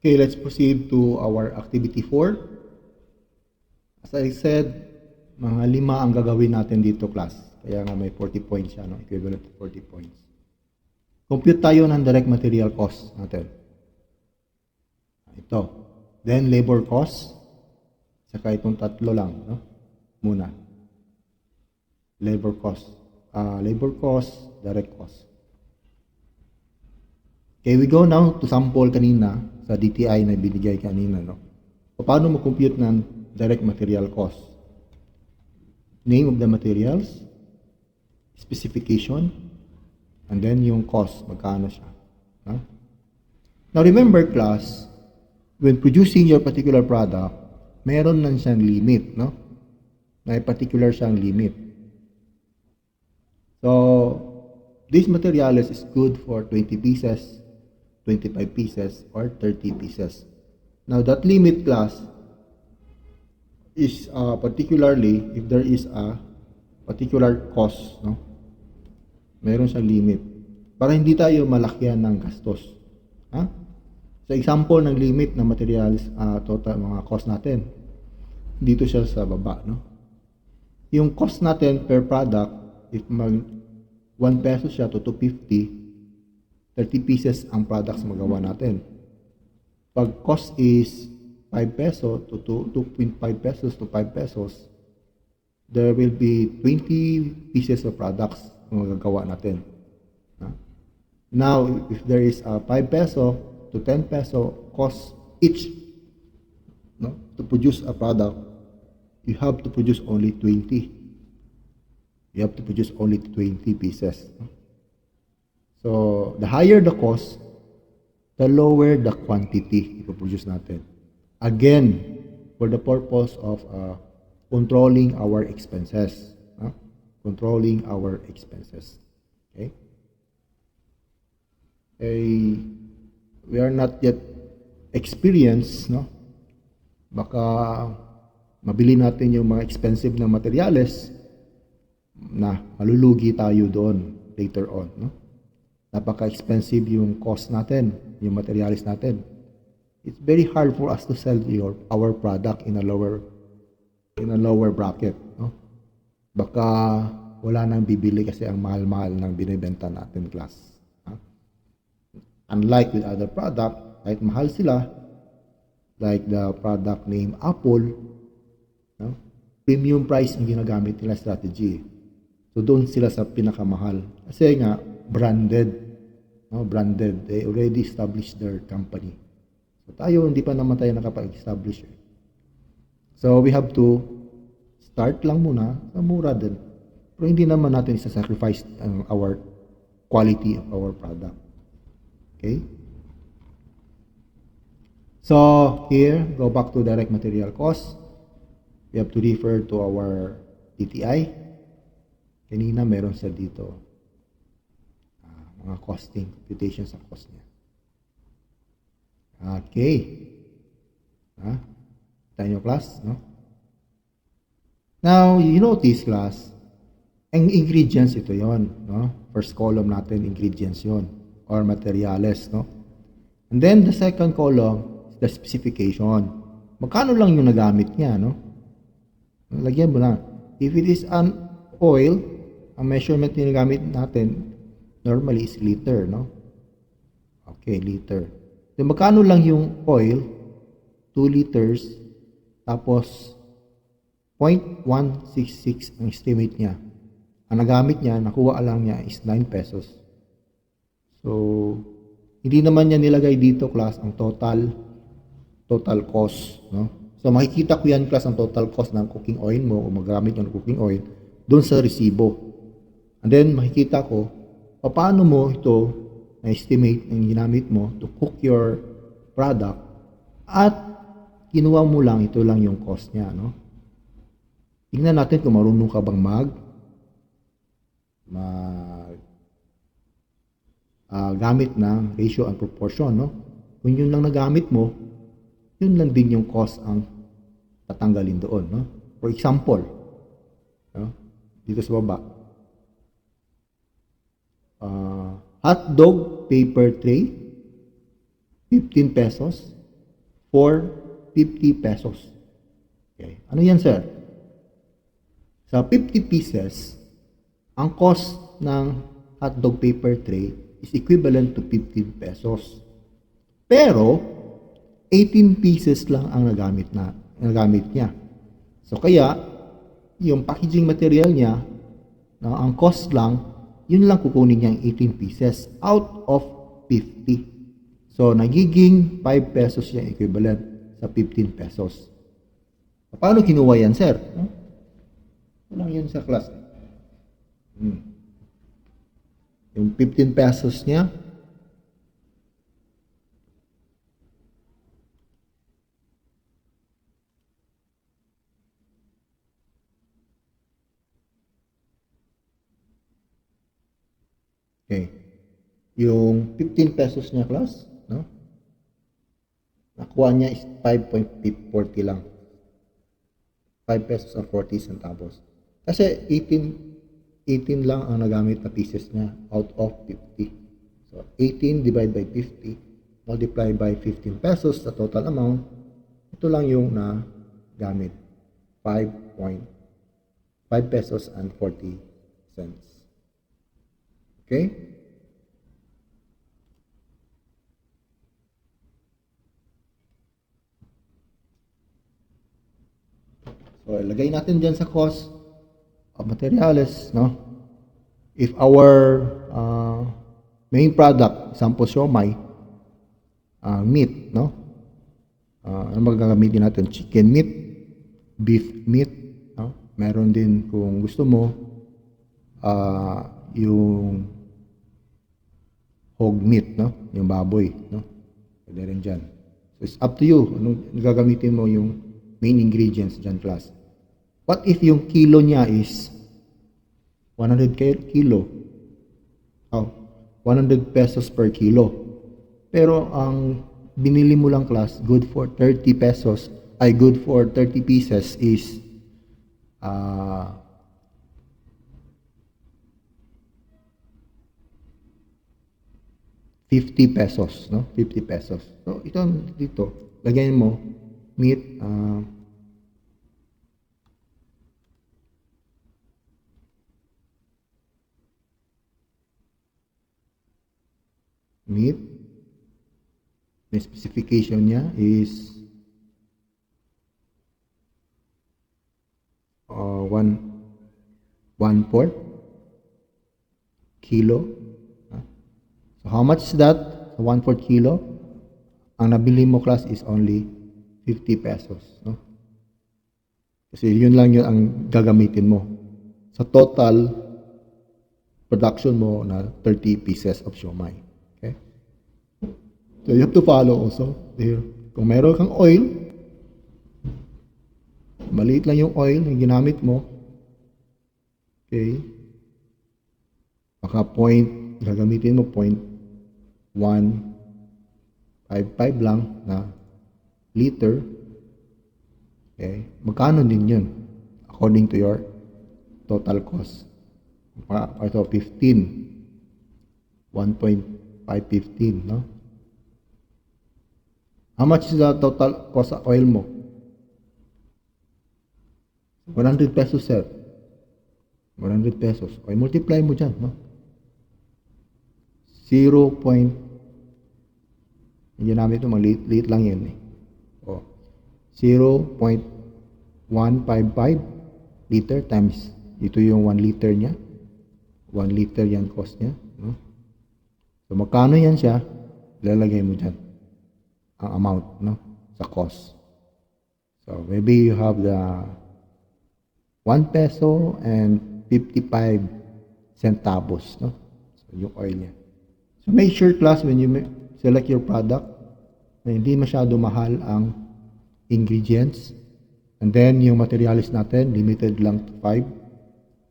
Okay, let's proceed to our activity 4. As I said, mga 5 ang gagawin natin dito, class. Kaya nga may 40 points siya, no? Equivalent to 40 points. Compute tayo ng direct material cost natin. Ito. Then labor cost. Saka itong tatlo lang, no? Muna. Labor cost, direct cost. Okay, we go now to sample kanina sa DTI na binigay kanina, no? Paano mo compute ng direct material cost? Name of the materials, specification, and then yung cost, magkano siya. No? Now remember, class, when producing your particular product, meron lang siyang limit, no? May particular siyang limit. So, this materials is good for 20 pieces, 25 pieces, or 30 pieces. Now, that limit, class, is particularly if there is a particular cost, no? Meron siyang limit. Para hindi tayo malakyan ng gastos. Ha? Sa example ng limit ng materials, total mga cost natin, dito siya sa baba, no? Yung cost natin per product, if 1 peso siya to 250, 30 pieces ang products magawa natin. Pag cost is 5 peso to 2.5 pesos to 5 pesos, there will be 20 pieces of products ang magagawa natin. Now, if there is a 5 peso to 10 peso cost each, no, to produce a product, you have to produce only 20. You have to produce only 20 pieces. So, the higher the cost, the lower the quantity ipoproduce natin. Again, for the purpose of controlling our expenses. Controlling our expenses. Okay? We are not yet experienced, no? Baka mabili natin yung mga expensive na materials na malulugi tayo doon later on, no? Napaka-expensive yung cost natin, yung materials natin. It's very hard for us to sell our product in a lower bracket, no? Baka wala nang bibili kasi ang mahal-mahal ng binibenta natin, class. Unlike with other product, kahit mahal sila, like the product name Apple, no? Premium price ang ginagamit nila strategy. So doon sila sa pinakamahal. Kasi nga, branded. No, branded. They already established their company. So tayo, hindi pa naman tayo nakapag-establish. So we have to start lang muna sa mura din. Pero hindi naman natin isa-sacrifice our quality of our product. Okay? So here, go back to direct material cost. We have to refer to our DTI. Kanina meron siya dito. Mga costing, computation sa cost niya. Okay. Tayo nyo, class, no? Now, you notice, class, ang ingredients ito yon, no? First column natin, ingredients yon, or materials, no? And then, the second column, the specification. Magkano lang yung nagamit niya, no? Lagyan mo na. If it is an oil, ang measurement na nagamit natin, normally is liter, no? Okay, liter. So, magkano lang yung oil? 2 liters. Tapos, 0.166 ang estimate niya. Ang nagamit niya, nakuha lang niya is 9 pesos. So, hindi naman niya nilagay dito, class, ang total cost, no? So, makikita ko yan, class, ang total cost ng cooking oil mo o magamit yung cooking oil doon sa resibo. And then, makikita ko, paano mo ito na-estimate ang ginamit mo to cook your product at kinuha mo lang, ito lang yung cost niya, no? Tingnan natin kung marunong ka bang gamit ng ratio and proportion, no? Kung yun lang nagamit mo, yun lang din yung cost ang tatanggalin doon, no? For example, no? Dito sa baba, hotdog paper tray, 15 pesos. for 50 pesos. Okay. Ano yan, sir? Sa 50 pieces, ang cost ng hotdog paper tray is equivalent to 15 pesos. Pero, 18 pieces lang ang nagamit niya. So, kaya, yung packaging material niya, ang cost lang, yun lang kukunin niya ang 18 pieces out of 50. So, nagiging 5 pesos yung equivalent sa 15 pesos. Paano kinuha yan, sir? Walang yun sa class. Yung 15 pesos niya, okay. Yung 15 pesos niya, class, no? Nakuha niya is 5.40 lang. 5 pesos and 40 centavos. Kasi 18 lang ang nagamit na pieces niya out of 50. So, 18 divided by 50 multiply by 15 pesos sa total amount. Ito lang yung nagamit. 5 pesos and 40 cents. Okay? So, ilagay natin dyan sa cost of materials, no? If our main product, example, siomai, meat, no? Ano magagamitin natin? Chicken meat, beef meat, no? Meron din kung gusto mo, yung hog meat, no? Yung baboy, no? Pwede rin dyan. So, it's up to you. Anong gagamitin mo yung main ingredients dyan, class. What if yung kilo niya is 100 kilo? 100 pesos per kilo. Pero ang binili mo lang, class, good for 30 pesos, good for 30 pieces is 50 pesos, no? 50 pesos. So, ito dito, lagyan mo meat, meat, may specification niya is 1/4 kilo. So how much is that? 1/4 kilo. Ang nabili mo, class, is only 50 pesos, no? Kasi yun lang yun ang gagamitin mo sa total production mo na 30 pieces of siomai. Okay? So you have to follow also here. Kung meron kang oil, maliit lang yung oil na ginamit mo. Okay? Baka gagamitin mo 0.155 lang na liter. Okay? Magkano din yun? According to your total cost. Ito, 1.515, no? How much is the total cost of oil mo? 100 pesos, sir. 100 pesos. Okay, multiply mo dyan, no? 0. Hindi namin ito, maliit lang yun, eh. 0.155 liter times, ito yung 1 liter niya. 1 liter yan cost niya, no? So, magkano yan siya? Lalagay mo dyan ang amount, no? Sa cost. So, maybe you have the 1 peso and 55 centavos, no? So, yung oil niya. So, make sure, class, when you select your product, na hindi masyado mahal ang ingredients. And then, yung materials natin, limited lang to 5.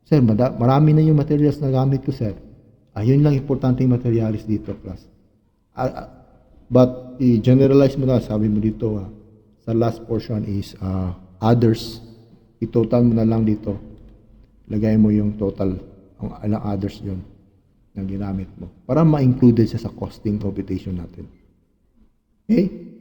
Sir, marami na yung materials na gamit ko, sir. Yun lang importante yung materials dito, class. But, i-generalize mo na, sabi mo dito, sa last portion is others. I-total mo na lang dito. Lagay mo yung total, ang ilang others yun na ginamit mo. Para ma-included siya sa costing computation natin. Okay?